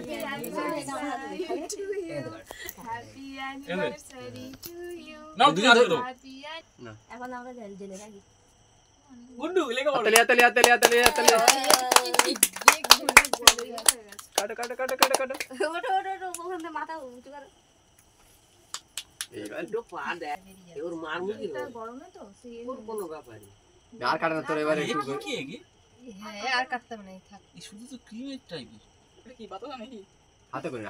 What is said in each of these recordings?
Happy anniversary to you. Happy anniversary to you. নাও তুমি আদর দাও না এখন আমরা জেনে রাখি গুন্ডু লেগে বলো তালিয়া কাটো ওটো ওখান থেকে মাথা উঁচু করো এইবার একটু পা দেয় ওর মার মুখি গরমে তো সেই ওর কোনো ব্যাপারই আর কাটা না তোর এবারে একটু কি কি হ্যাঁ আর কাটতে হবে না থাক এই শুধু তো ক্রিমের টাইপের এটা কি বাতাসা নাকি হাতে করে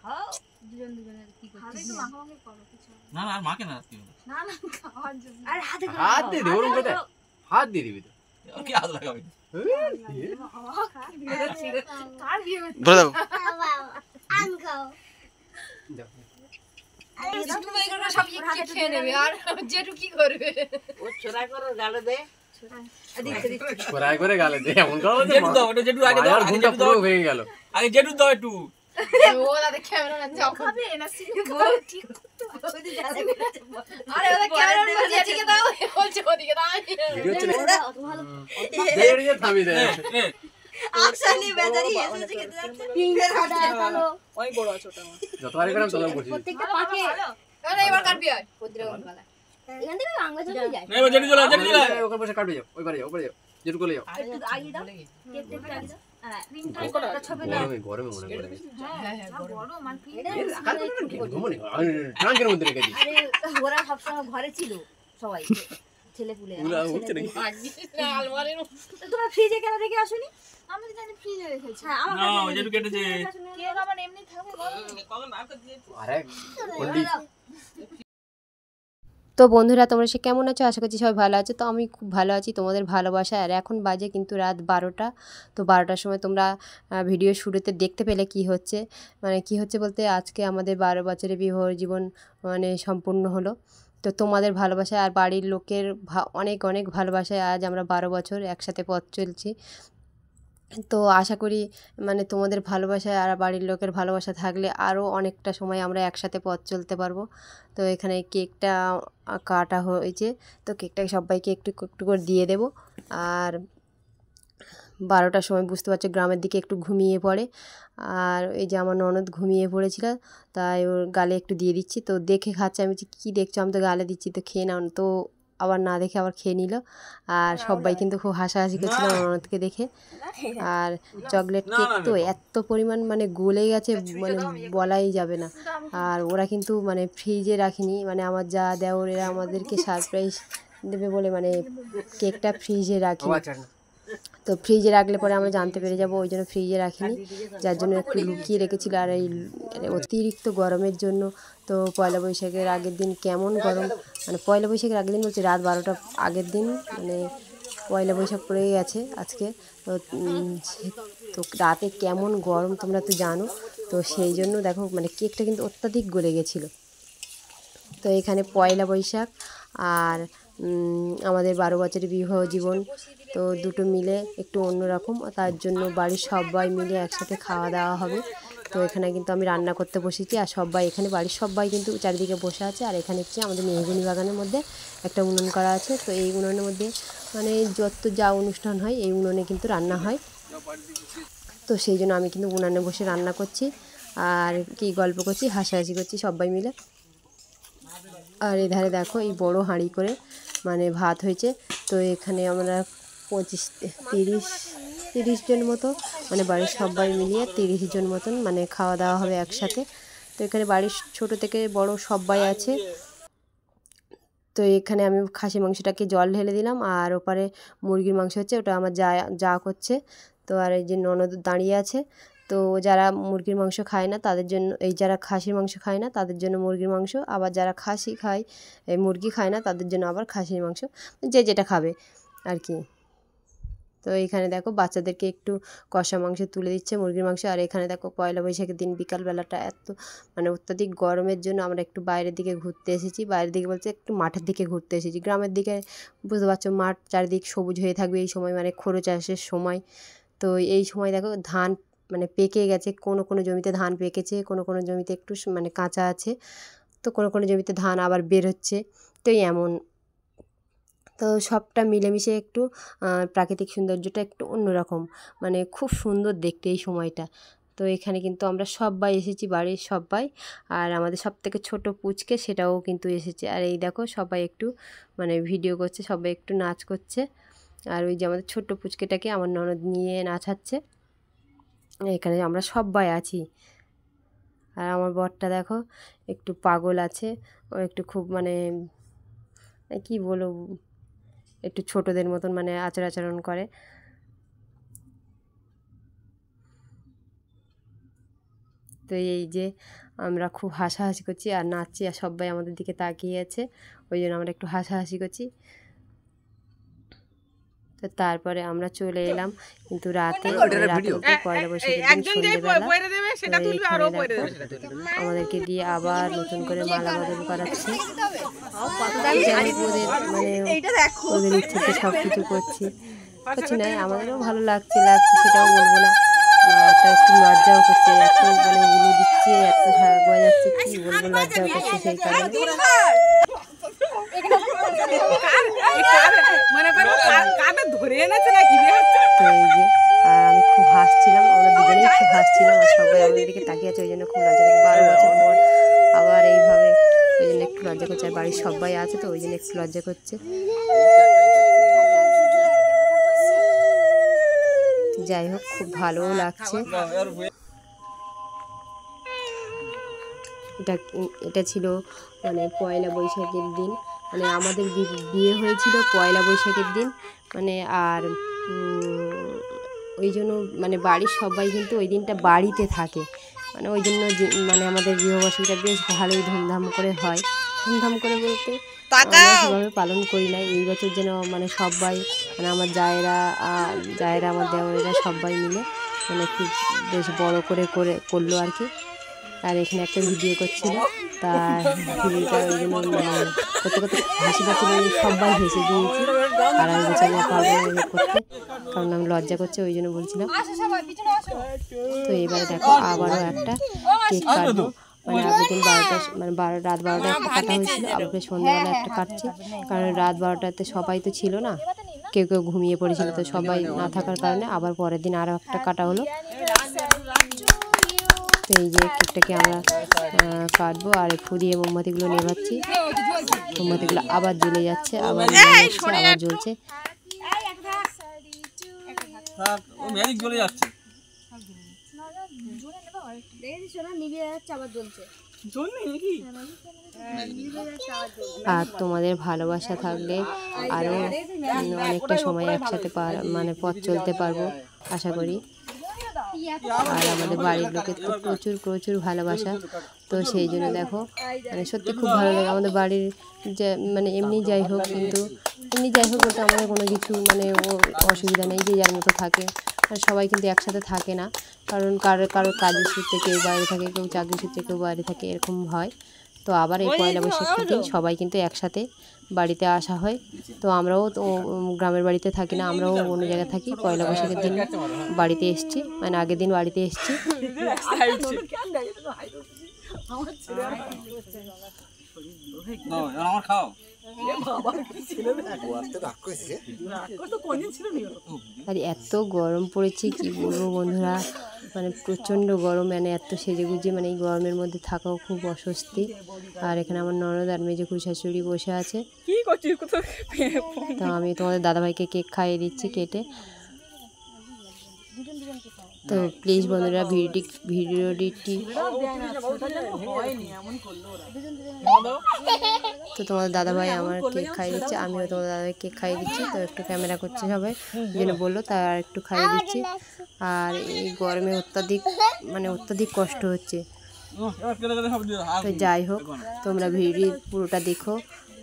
খাও দুজনের কি হাতে করছিস একটু মাখামাখি করো কিছু না না আর মাকে না কি বলে না না খাওয়ার জন্য আর হাতে হাত দিয়ে দে ওরম করে হাত দিয়ে দিবি তো আর কি হাত লাগাবে কার বিয়ে হচ্ছে ধরে দাও তুমি এগুলো সব খেয়ে নেবে আর জেঠু কি করবে ও ছোড়া করে গালে দে ফ্রাই করে গালে দে এমন করো যে জেঠু দাও এটা জেঠু আগে দাও আগে ঘুমটা জেঠু দাও পুরো ভেঙে গেল আগে জেঠু দাও একটু ও দাদা ক্যামেরাম্যান যাও খাবে না ঠিক আরে ওটা ক্যামেরাম্যান যেদিকে দাও বলছে ওদিকে দাও ভিডিও চলে অত ভালো দেড়িয়ে থামি দে আকশানি বেজারি এসেছে খেতে যাচ্ছে পিঙ্কের হাড়া কালো অনেক বড় আছে ওটা যতবারই করাম তত বলছি প্রত্যেকটা পাকে আরে এবার কাটবি আর পদ্রগণ গলা এখান থেকে বাংলা চলে যায় না এবার জেঠু চলে জেঠু চলে ওখানে বসে কাটবে যাও ওই পারে যাও যেটু করে যাও একটু আগে দাও কেক টেক আগে দাও হ্যাঁ ছবি গরমে মনে করে হ্যাঁ হ্যাঁ বড় মান কি ঘুমনে ট্রাঙ্কের মধ্যে রেখে দিই আরে ওরা সবসময় ঘরে ছিল সবাই ছেলে পুলে ওরা উঠছে নাকি আলমারির তোমরা ফ্রিজে কেন রেখে আসোনি আমি তো জানি ফ্রিজে রেখেছি হ্যাঁ আমার না জেঠু কেটেছে কেক আমার এমনি থাকবে গরমে কখন মার্কেট দিয়ে আরে পন্ডিত তো বন্ধুরা তোমরা সে কেমন আছো আশা করছি সবাই ভালো আছো তো আমি খুব ভালো আছি তোমাদের ভালোবাসা আর এখন বাজে কিন্তু রাত 12টা তো 12টার সময় তোমরা ভিডিও শুরুতে দেখতে পেলে কি হচ্ছে মানে কি হচ্ছে বলতে আজকে আমাদের 12 বছরের বিবাহ জীবন মানে সম্পূর্ণ হলো তো তোমাদের ভালোবাসা আর বাড়ির লোকের অনেক অনেক ভালোবাসায় আজ আমরা 12 বছর একসাথে পথ চলছি তো আশা করি মানে তোমাদের ভালোবাসায় আর বাড়ির লোকের ভালোবাসা থাকলে আরও অনেকটা সময় আমরা একসাথে পথ চলতে পারবো তো এখানে কেকটা কাটা হয়েছে তো কেকটাকে সবাইকে একটু একটু করে দিয়ে দেব আর 12টার সময় বুঝতে পারছো গ্রামের দিকে একটু ঘুমিয়ে পড়ে আর এই যে আমার ননদ ঘুমিয়ে পড়েছিল তাই ওর গালে একটু দিয়ে দিচ্ছি তো দেখে খাচ্ছে আমি বলছি কী দেখছো আমি তো গালে দিচ্ছি তো খেয়ে নাও তো আবার না দেখে আবার খেয়ে নিল আর সবাই কিন্তু খুব হাসাহাসি করছিল ননদকে দেখে আর চকলেট কেক তো এত পরিমাণ মানে গলে গেছে মানে বলাই যাবে না আর ওরা কিন্তু মানে ফ্রিজে রাখিনি মানে আমার যা দেওর এরা আমাদেরকে সারপ্রাইজ দেবে বলে মানে কেকটা ফ্রিজে রাখি তো ফ্রিজে রাখলে পরে আমরা জানতে পেরে যাবো ওই জন্য ফ্রিজে রাখিনি যার জন্য একটু লুকিয়ে রেখেছিল আর এই অতিরিক্ত গরমের জন্য তো পয়লা বৈশাখের আগের দিন কেমন গরম মানে পয়লা বৈশাখের আগের দিন বলছি রাত 12টা আগের দিন মানে পয়লা বৈশাখ পড়ে গেছে আজকে তো রাতে কেমন গরম তোমরা তো জানো তো সেই জন্য দেখো মানে কেকটা কিন্তু অত্যাধিক গলে গেছিলো তো এখানে পয়লা বৈশাখ আর আমাদের 12 বছরের বিবাহ জীবন তো দুটো মিলে একটু অন্যরকম তার জন্য বাড়ির সবাই মিলে একসাথে খাওয়া দাওয়া হবে তো এখানে কিন্তু আমি রান্না করতে বসেছি আর সবাই এখানে বাড়ির সবাই কিন্তু চারিদিকে বসে আছে আর এখানে হচ্ছে আমাদের মেহগুনি বাগানের মধ্যে একটা উনুন করা আছে তো এই উনুনের মধ্যে মানে যত যা অনুষ্ঠান হয় এই উনুনে কিন্তু রান্না হয় তো সেই জন্য আমি কিন্তু উনুনে বসে রান্না করছি আর কি গল্প করছি হাসাহাসি করছি সবাই মিলে আর এধারে দেখো এই বড় হাঁড়ি করে মানে ভাত হয়েছে তো এখানে আমরা 30 জন মতো মানে বাড়ির সবাই মিলিয়ে 30 জন মতন মানে খাওয়া দাওয়া হবে একসাথে তো এখানে বাড়ির ছোট থেকে বড় সবাই আছে তো এখানে আমি খাসি মাংসটাকে জল ঢেলে দিলাম আর ওপারে মুরগির মাংস হচ্ছে ওটা আমার যা করছে তো আর এই যে ননদ দাঁড়িয়ে আছে তো যারা মুরগির মাংস খায় না তাদের জন্য এই যারা খাসির মাংস খায় না তাদের জন্য মুরগির মাংস আবার যারা খাসি খায় মুরগি খায় না তাদের জন্য আবার খাসির মাংস যে যেটা খাবে আর কি তো এখানে দেখো বাচ্চাদেরকে একটু কষা মাংস তুলে দিচ্ছে মুরগির মাংস আর এখানে দেখো পয়লা বৈশাখের দিন বিকালবেলাটা এত মানে অত্যাধিক গরমের জন্য আমরা একটু বাইরের দিকে ঘুরতে এসেছি বাইরের দিকে বলতে একটু মাঠের দিকে ঘুরতে এসেছি গ্রামের দিকে বুঝতে পারছো মাঠ চারিদিক সবুজ হয়ে থাকবে এই সময় মানে খোরো চাষের সময় তো এই সময় দেখো ধান মানে পেকে গেছে কোনো জমিতে ধান পেকেছে কোনো জমিতে একটু মানে কাঁচা আছে তো কোনো জমিতে ধান আবার বের হচ্ছে তো এমন তো সবটা মিলেমিশে একটু প্রাকৃতিক সৌন্দর্যটা একটু অন্যরকম মানে খুব সুন্দর দেখতে এই সময়টা তো এখানে কিন্তু আমরা সবাই এসেছি, বাড়ির সবাই। আর আমাদের সবথেকে ছোট পুচকে সেটাও কিন্তু এসেছে। আর এই দেখো সবাই একটু মানে ভিডিও করছে, সবাই একটু নাচ করছে। আর ওই যে আমাদের ছোট্ট পুচকেটাকে আমার ননদ নিয়ে নাচাচ্ছে। এখানে আমরা সবাই আছি। আর আমার বরটা দেখো একটু পাগল আছে, ও একটু খুব মানে কি বলবো, একটু ছোটদের মতন মানে আচরণ করে। তো এই যে আমরা খুব হাসাহাসি করছি আর নাচছি, আর সবাই আমাদের দিকে তাকিয়ে আছে, ওই জন্য আমরা একটু হাসাহাসি করছি। তো তারপরে আমরা চলে এলাম কিন্তু রাতে পয়লা বৈশাখের দিন সন্ধ্যেবেলা আমাদেরকে দিয়ে আবার নতুন করে মালা বদল করাচ্ছে। ওদের ইচ্ছেতে সব কিছু করছি না, আমাদেরও ভালো লাগছে সেটাও বলবো না। তা একটু লজ্জাও করছে, এত মানে উলু দিচ্ছে, এত ঝাড়া যাচ্ছে, কি বলবো, লজ্জাও করছে সেই কারণে। তো এই যে আর আমি খুব হাসছিলাম, আমরা দুজনেই খুব হাসছিলাম, আর সবাই আমাদের দিকে তাকিয়ে আছে, ওই জন্য খুব লজ্জা লাগে। 12 বছর পর আবার এইভাবে, ওই জন্য একটু লজ্জা করছে। আর বাড়ির সবাই আছে তো ওই জন্য একটু লজ্জা করছে। যাই হোক খুব ভালোও লাগছে। এটা ছিল মানে পয়লা বৈশাখের দিন, মানে আমাদের বিয়ে হয়েছিল পয়লা বৈশাখের দিন মানে। আর ওই জন্য মানে বাড়ির সবাই কিন্তু ওই দিনটা বাড়িতে থাকে, মানে ওই জন্য মানে আমাদের বিবাহবার্ষিকীটা বেশ ভালোই ধুমধাম করে হয়। ধুমধাম করে বলতে সেভাবে পালন করি না এই বছর, যেন মানে সবাই মানে আমার জায়েরা আমার দেওরেরা সবাই মিলে মানে একটু বেশ বড় করে করলো আর কি। আর এখানে একটা ভিডিও করছিল, তা ভিডিওটা ওই জন্য মানে করতে হাসি পাচ্ছিল, সবাই হেসে দিয়েছি। আর আমি বলছি না পারবো করতে, কারণ আমি লজ্জা করছে ওই জন্য বলছিলাম। তো এবারে দেখো আবারও একটা কেক কাটবো, মানে আগের দিন 12টা মানে রাত 12টা একটা কাটা হয়েছিল, আবার সন্ধ্যাবেলা একটা কাটছি, কারণ রাত 12টাতে সবাই তো ছিল না, কেউ ঘুমিয়ে পড়েছিল, তো সবাই না থাকার কারণে আবার পরের দিন আরও একটা কাটা হলো। তো এই যে কেকটাকে আমরা কাটবো, আর ফুরিয়ে মোমবাতিগুলো নেভাচ্ছি, মোমবাতিগুলো আবার জ্বলে যাচ্ছে, আবার আবার জ্বলছে। আর তোমাদের ভালোবাসা থাকলে আরও অনেকটা সময় একসাথে মানে পথ চলতে পারবো আশা করি। আর আমাদের বাড়ির লোকের তো প্রচুর ভালোবাসা, তো সেই জন্য দেখো মানে সত্যি খুব ভালো লাগে আমাদের বাড়ির যে মানে এমনি যাই হোক বলতে আমাদের কোনো কিছু মানে অসুবিধা নেই, যে যার মতো থাকে। আর সবাই কিন্তু একসাথে থাকে না, কারণ কারো কাজের সূত্রে কেউ বাইরে থাকে, কেউ চাকরির সূত্রে কেউ বাইরে থাকে, এরকম হয়। তো আবার এই পয়লা বৈশাখের দিন সবাই কিন্তু একসাথে বাড়িতে আসা হয়। তো আমরাও তো গ্রামের বাড়িতে থাকি না, আমরাও অন্য জায়গায় থাকি। পয়লা বৈশাখের দিন বাড়িতে এসেছি, মানে আগের দিন বাড়িতে এসেছি। আর এত গরম পড়েছে কি বলবো বন্ধুরা, মানে প্রচণ্ড গরম, মানে এত সেজেগুজে মানে এই গরমের মধ্যে থাকাও খুব অস্বস্তি। আর এখানে আমার ননদ আর মেজো শাশুড়ি বসে আছে, তো আমি তোমাদের দাদাভাইকে কেক খাইয়ে দিচ্ছি কেটে। তো প্লিজ বন্ধুরা ভিডিওটি তো তোমাদের দাদাভাই আমার কেক খাইয়ে দিচ্ছে, আমিও তোমাদের দাদাভাই কেক খাইয়ে দিচ্ছি। তো একটু ক্যামেরা করছে সবাই, যেন বললো তার একটু খাইয়ে দিচ্ছি। আর এই গরমে অত্যাধিক কষ্ট হচ্ছে। তো যাই হোক তোমরা ভিডিও পুরোটা দেখো,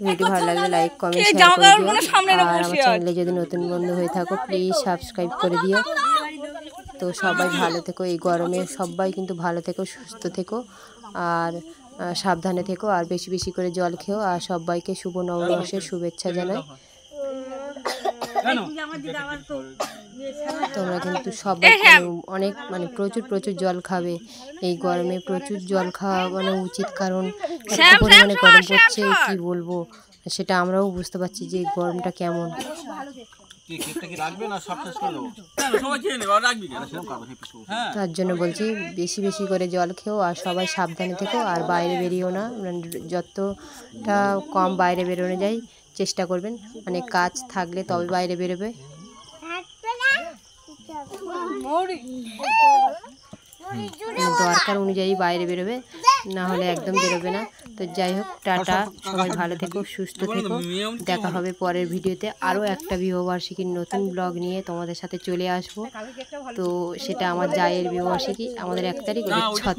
ভিডিও ভালো লাগলে লাইক কমেন্ট শেয়ার করে দিও। আর আমার চ্যানেলে যদি নতুন বন্ধু হয়ে থাকো প্লিজ সাবস্ক্রাইব করে দিও। তো সবাই ভালো থেকো, এই গরমে সবাই কিন্তু ভালো থেকো, সুস্থ থেকো, আর সাবধানে থেকো, আর বেশি করে জল খেও। আর সবাইকে শুভ নববর্ষের শুভেচ্ছা জানাই। তোমরা কিন্তু সবাই অনেক মানে প্রচুর জল খাবে, এই গরমে প্রচুর জল খাওয়া মানে উচিত, কারণ এত পরিমাণে গরম পড়ছে কি বলবো, সেটা আমরাও বুঝতে পারছি যে গরমটা কেমন। কি কেকটা কি রাখবে না সব শেষ করে দেবো? কেন সবাই খেয়ে নেবে আর রাখবি কেন? সেরকম কারো একটু হ্যাঁ তার জন্য বলছি বেশি বেশি করে জল খেও আর সবাই সাবধানে থেকো আর বাইরে বেরিয়েও না, মানে যতটা কম বাইরে বেরোনো যায় চেষ্টা করবেন, মানে কাজ থাকলে তবে বাইরে বেরোবে। দরকার অনুযায়ী বাইরে বেরোবে, না হলে একদম বেরোবে না। তো যাই হোক, টাটা, সবাই ভালো থেকো, সুস্থ থেকো, দেখা হবে পরের ভিডিওতে। আরও একটা বিবাহবার্ষিকীর নতুন ব্লগ নিয়ে তোমাদের সাথে চলে আসবো। তো সেটা আমার জায়ের বিবাহবার্ষিকী, আমাদের 1 তারিখ, 6